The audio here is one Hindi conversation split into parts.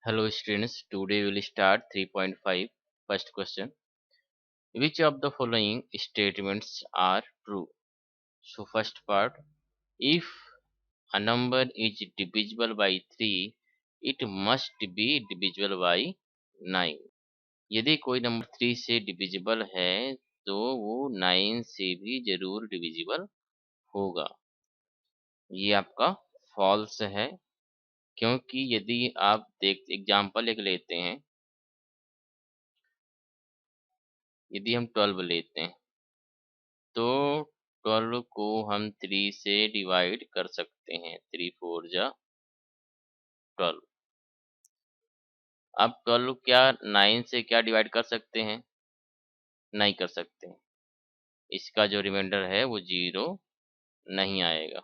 Hello students, today we will start 3.5. First question. Which of the following statements are true? So first part, if a number is divisible by 3, it must be divisible by 9. यदि कोई नंबर 3 से डिविजिबल है तो वो 9 से भी जरूर डिविजिबल होगा। ये आपका फॉल्स है, क्योंकि यदि आप एग्जाम्पल एक लेते हैं, यदि हम 12 लेते हैं तो 12 को हम 3 से डिवाइड कर सकते हैं। 3 4 जा 12। अब 12 क्या 9 से क्या डिवाइड कर सकते हैं? नहीं कर सकते। इसका जो रिमाइंडर है वो 0 नहीं आएगा,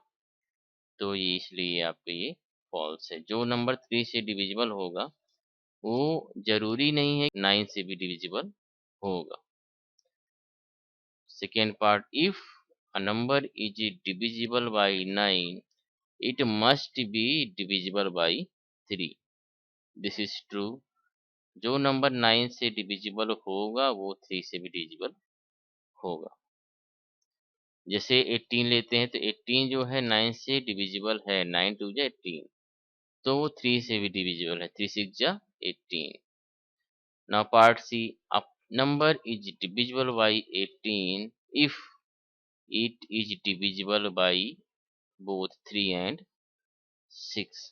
तो ये इसलिए आपका ये फॉल्स है। जो नंबर 3 से डिविजिबल होगा वो जरूरी नहीं है 9 से भी डिविजिबल होगा। Second part, if a number is divisible by 9, it must be divisible by 3. This is true. जो नंबर 9 से डिविजिबल होगा वो 3 से भी डिविजिबल होगा। जैसे 18 लेते हैं तो 18 जो है 9 से डिविजिबल है, 9 2 जा 18, तो वो 3 से भी डिविजिबल है, 3 6 जा 18। Now part C, a number is divisible by 18 if it is divisible by both 3 and 6।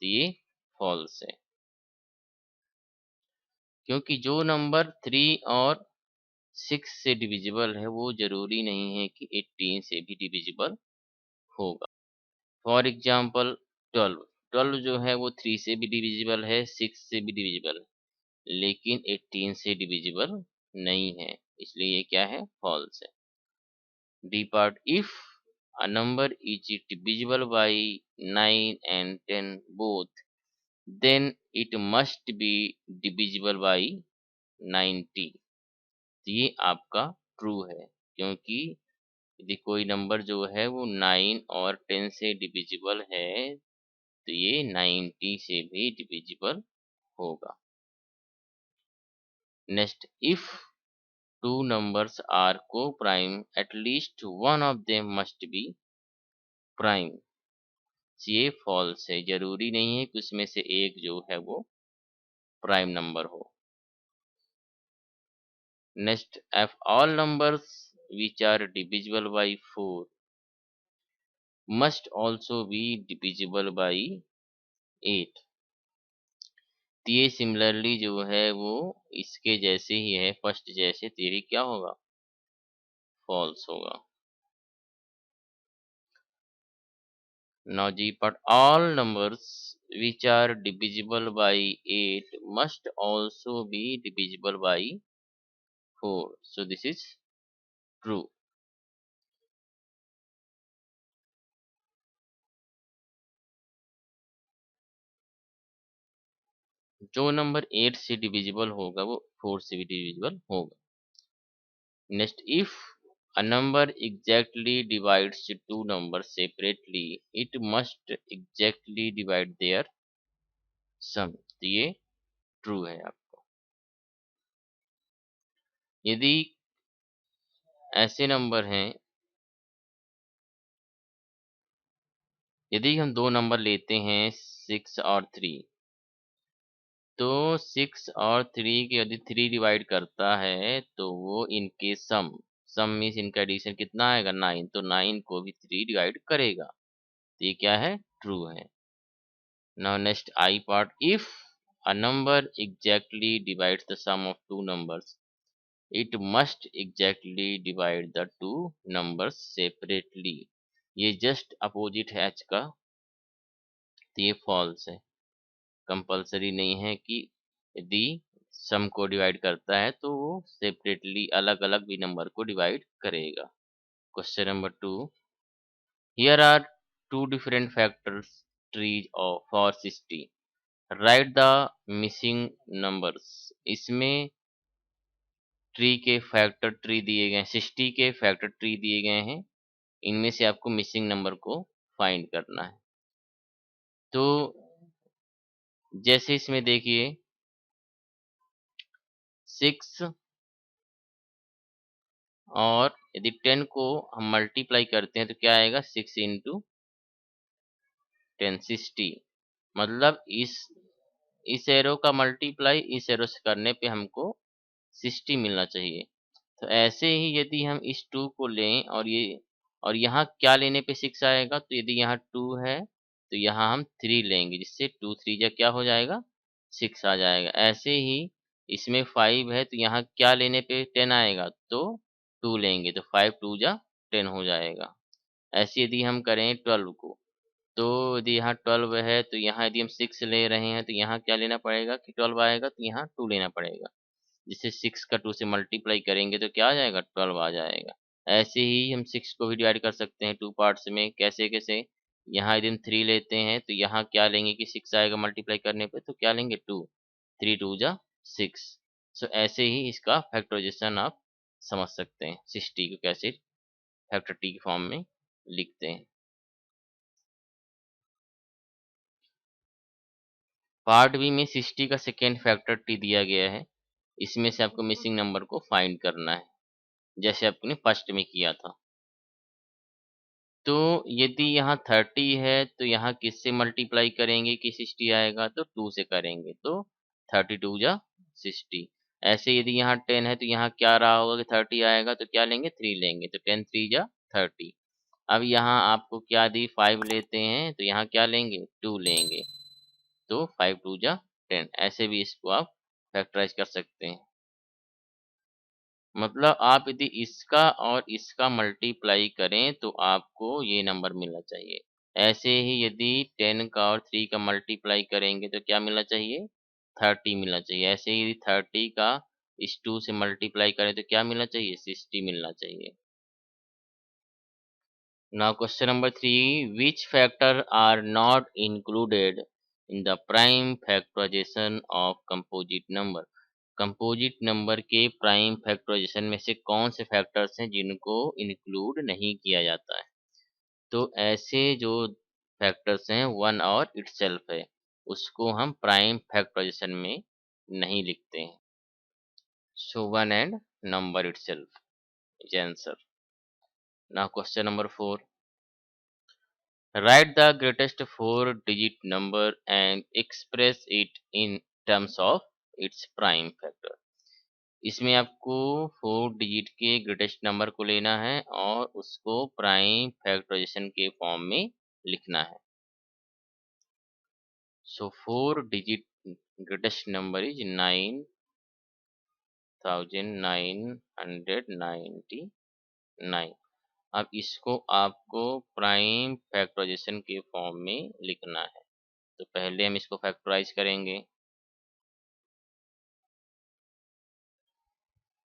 तो ये फॉल्स है, क्योंकि जो नंबर 3 और 6 से डिविजिबल है वो जरूरी नहीं है कि 18 से भी डिविजिबल होगा। फॉर एग्जाम्पल 12, 12 जो है वो 3 से भी डिविजिबल है, 6 से भी डिविजिबल है, लेकिन 18 से डिविजिबल नहीं है, इसलिए ये क्या है? फॉल्स है। D part, if a number is divisible by 9 and 10 both, then it must be divisible by 90। तो ये आपका ट्रू है, क्योंकि यदि कोई नंबर जो है वो 9 और 10 से डिविजिबल है तो ये 90 से भी डिविजिबल होगा। Next, if two numbers are coprime at least one of them must be prime. ये फॉल्स है, जरूरी नहीं है कि उसमें से एक जो है वो प्राइम नंबर हो। Next, F all numbers which are divisible by 4 must also be divisible by 8। तो ये सिमिलरली जो है वो इसके जैसे ही है, फर्स्ट जैसे, तो ये क्या होगा? फॉल्स होगा। Now G, but all numbers which are divisible by 8 must also be divisible by 4. So this is true. जो नंबर 8 से डिविजिबल होगा वो 4 से भी डिविजिबल होगा। Next, if a number exactly divides two numbers separately, it must exactly divide their sum। तो ये ट्रू है आपको। यदि ऐसे नंबर हैं, यदि हम दो नंबर लेते हैं 6 और 3, तो 6 और 3 के यदि 3 डिवाइड करता है तो वो इनके सम मीन्स इनका एडिशन कितना आएगा? 9, तो 9 को भी 3 डिवाइड करेगा, तो ये क्या है? ट्रू है। Now next I part, if a number exactly divides the sum of two numbers, it must exactly divide the two numbers separately. ये जस्ट अपोजिट है h का, तो ये फॉल्स है। कंपल्सरी नहीं है कि यदि सम को डिवाइड करता है तो वो सेपरेटली अलग अलग भी नंबर को डिवाइड करेगा। Question number 2, here are two different factors trees of for 60, write the missing numbers. इसमें ट्री के फैक्टर ट्री दिए गए हैं, 60 के फैक्टर ट्री दिए गए हैं, इनमें से आपको मिसिंग नंबर को फाइंड करना है। तो जैसे इसमें देखिए 6 और यदि 10 को हम मल्टीप्लाई करते हैं तो क्या आएगा 6 इंटू 10 60। मतलब इस एरो का मल्टीप्लाई इस एरो से करने पे हमको 60 मिलना चाहिए। तो ऐसे ही यदि हम इस 2 को लें और यहाँ क्या लेने पे 6 आएगा, तो यदि यहाँ 2 है तो यहाँ हम 3 लेंगे, जिससे 2 3 जा क्या हो जाएगा 6 आ जाएगा। ऐसे ही इसमें 5 है तो यहाँ क्या लेने पे 10 आएगा, तो 2 लेंगे तो 5 2 जा 10 हो जाएगा। ऐसे यदि हम करें 12 को, तो यदि यहाँ 12 है तो यहाँ यदि हम 6 ले रहे हैं तो यहाँ क्या लेना पड़ेगा कि 12 आएगा तो यहाँ 2 लेना पड़ेगा। जिससे 6 का 2 से मल्टीप्लाई करेंगे तो क्या आ जाएगा 12 आ जाएगा। ऐसे ही हम 6 को भी डिवाइड कर सकते हैं 2 पार्ट्स में। कैसे-कैसे? यहाँ यदि हम 3 लेते हैं तो यहाँ क्या लेंगे कि 6 आएगा मल्टीप्लाई करने पे तो क्या लेंगे 2। 3 2 जा 6। सो ऐसे ही इसका फैक्टराइजेशन आप समझ सकते हैं। 60 को कैसे फैक्टर टी की फॉर्म में लिखते हैं। पार्ट बी में 60 का सेकेंड फैक्टर टी दिया गया है। इसमें से आपको मिसिंग नंबर को फाइंड करना है, जैसे आपने फर्स्ट में किया था। तो यदि यहाँ 30 है तो यहाँ किससे मल्टीप्लाई करेंगे कि 60 आएगा, तो 2 से करेंगे तो 32 जा 60। ऐसे यदि यहाँ 10 है तो यहाँ क्या रहा होगा कि 30 आएगा तो क्या लेंगे 3 लेंगे तो 10 3 जा 30। अब यहाँ आपको क्या दी 5 लेते हैं तो यहाँ क्या लेंगे 2 लेंगे तो 5 2 जा 10। ऐसे भी इसको आप फैक्टराइज कर सकते हैं। मतलब आप यदि इसका और इसका मल्टीप्लाई करें तो आपको ये नंबर मिलना चाहिए। ऐसे ही यदि 10 का और 3 का मल्टीप्लाई करेंगे तो क्या मिलना चाहिए 30 मिलना चाहिए। ऐसे ही यदि 30 का इस 2 से मल्टीप्लाई करें तो क्या मिलना चाहिए 60 मिलना चाहिए। Now question number 3, which factor are not included in the prime factorization of composite number? Composite number के प्राइम फैक्टराइजेशन में से कौन से फैक्टर्स हैं जिनको इंक्लूड नहीं किया जाता है? तो ऐसे जो फैक्टर्स हैं वन और इटसेल्फ है, उसको हम प्राइम फैक्टराइजेशन में नहीं लिखते हैं। So one and number itself is answer. Now question number 4, write the greatest four-digit number and express it in terms of its prime factor। इसमें आपको 4 डिजिट के ग्रेटेस्ट नंबर को लेना है और उसको प्राइम फैक्टराइजेशन के फॉर्म में लिखना है। सो 4 डिजिट ग्रेटेस्ट नंबर इज 9999। अब इसको आपको प्राइम फैक्टराइजेशन के फॉर्म में लिखना है। तो पहले हम इसको फैक्टराइज करेंगे।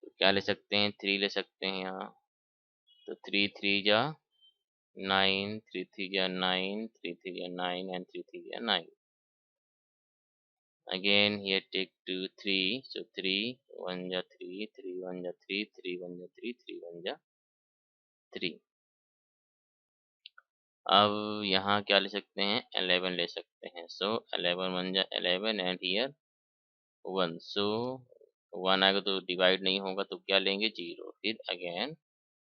तो क्या ले सकते हैं 3 ले सकते हैं यहाँ। तो 3 3 जा 9, 3 3 जा 9, 3 3 जा 9 and 3 3 जा 9। Again here take 2 3, so 3 1 जा 3, 3 1 जा 3, 3 1 जा 3, 3 1 जा 3। अब यहाँ क्या ले सकते हैं 11 ले सकते हैं। सो 11 1 जा 11 एंड हियर 1। सो 1 आएगा तो डिवाइड नहीं होगा तो क्या लेंगे 0। फिर अगेन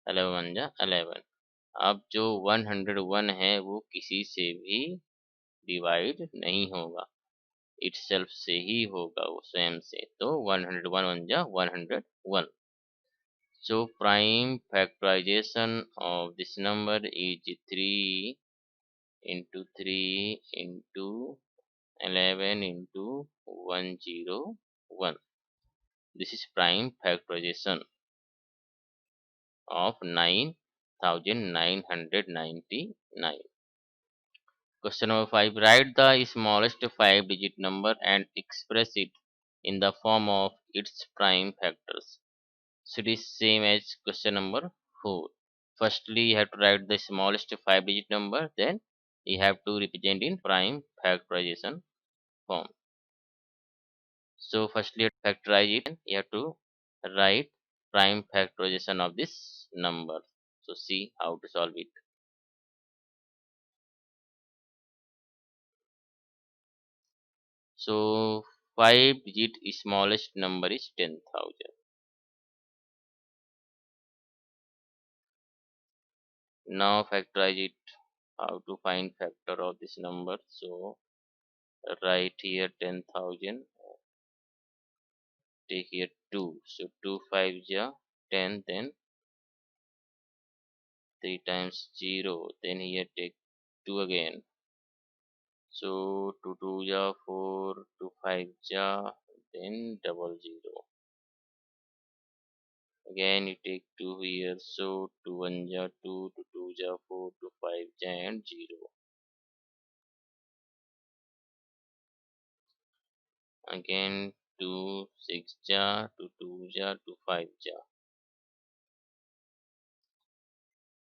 11 1 जा 11। अब जो 101 है वो किसी से भी डिवाइड नहीं होगा, इटसेल्फ से ही होगा वो स्वयं से। तो 101 1 जा 101। So prime factorization of this number is 3 into 3 into 11 into 101। This is prime factorization of 9999। Question number 5. Write the smallest 5-digit number and express it in the form of its prime factors. So it is same as question number 4. Firstly, you have to write the smallest 5-digit number, then you have to represent in prime factorization form. So firstly, factorize it. You have to write prime factorization of this number. So see how to solve it. So 5 digit smallest number is 10,000. Now factorize it. How to find factor of this number? So write here 10,000. Take here 2. So 2 5 ja 10. Then 3 times 0. Then here take 2 again. So 2 2 ja 4. 2 5 ja. Then double 0. Again you take 2 here. So 2 1 ja 2. 2 2 ja 4. 2 5 ja and 0. Again 2 6 ja 2 2 ja 2 5 ja.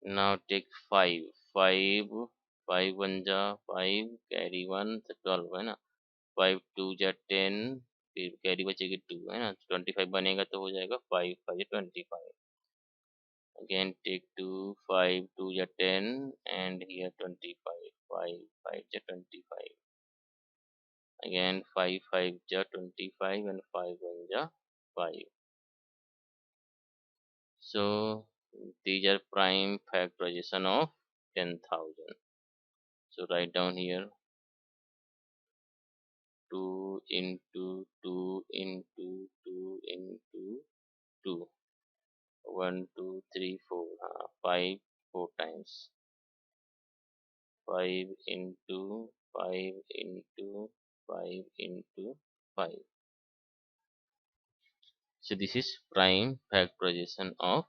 Now take 5. 5 5 1 जा 5 कैरी 1 तो 12 है ना. 5 2 जा 10 फिर कैरी बचेगी 2 है ना. 25 बनेगा तो हो जाएगा 5 5 25. Again take 2 5 2 ja 10 and here 25 5 5 ja 25. Again 5 5 ja 25 and 5 1 ja 5. So these are prime factorization of 10,000. So write down here 2 into 2 into 2 into 2. 1 2 3 4. 5 4 times. 5 into 5 into 5 into 5. So this is prime factorization of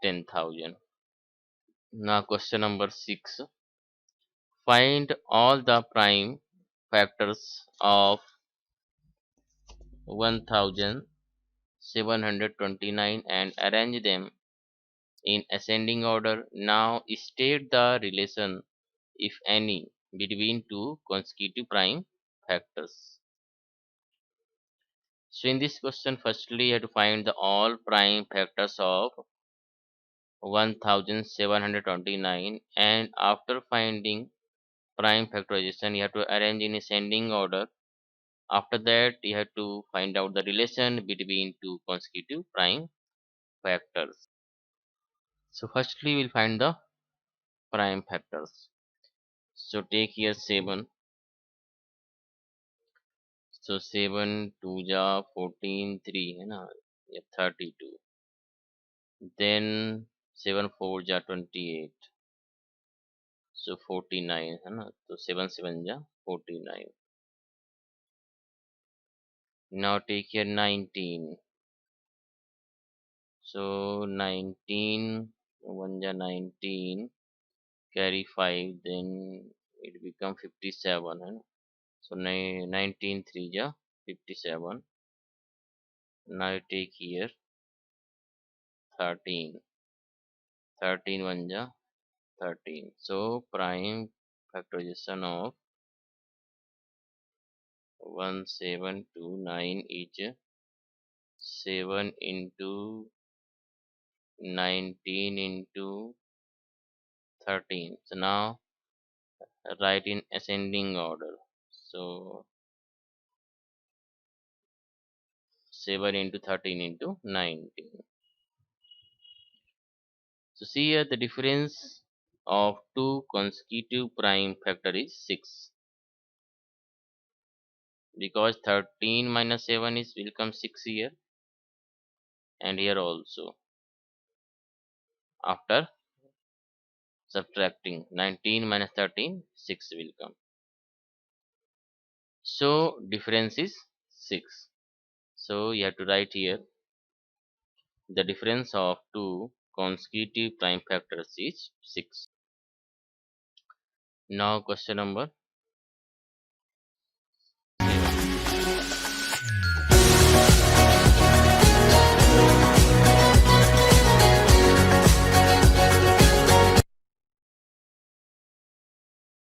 10,000. Now question number 6. Find all the prime factors of 1729 and arrange them in ascending order. Now state the relation, if any, between two consecutive prime factors. So in this question, firstly you have to find the all prime factors of 1729, and after finding prime factorization you have to arrange in ascending order. After that you have to find out the relation between two consecutive prime factors. So firstly we'll find the prime factors. So take here 7. So 7 2 जा 14 3 है ना. ये 32. Then 7 4 जा 28. So 49 है ना. तो 7 7 जा 49. Now take here 19. So 19 1 ja 19. Carry 5. Then it become 57 है ना. So 19 3 ja 57. Now you take here 13. 13 1 ja 13. So prime factorization of 1729 is 7 into 19 into 13. So now write in ascending order. So 7 into 13 into 19. So see here the difference of two consecutive prime factor is 6, because 13 minus 7 is will come 6 here, and here also after subtracting 19 minus 13 6 will come. So difference is 6. So you have to write here the difference of two consecutive prime factors is 6. Now question number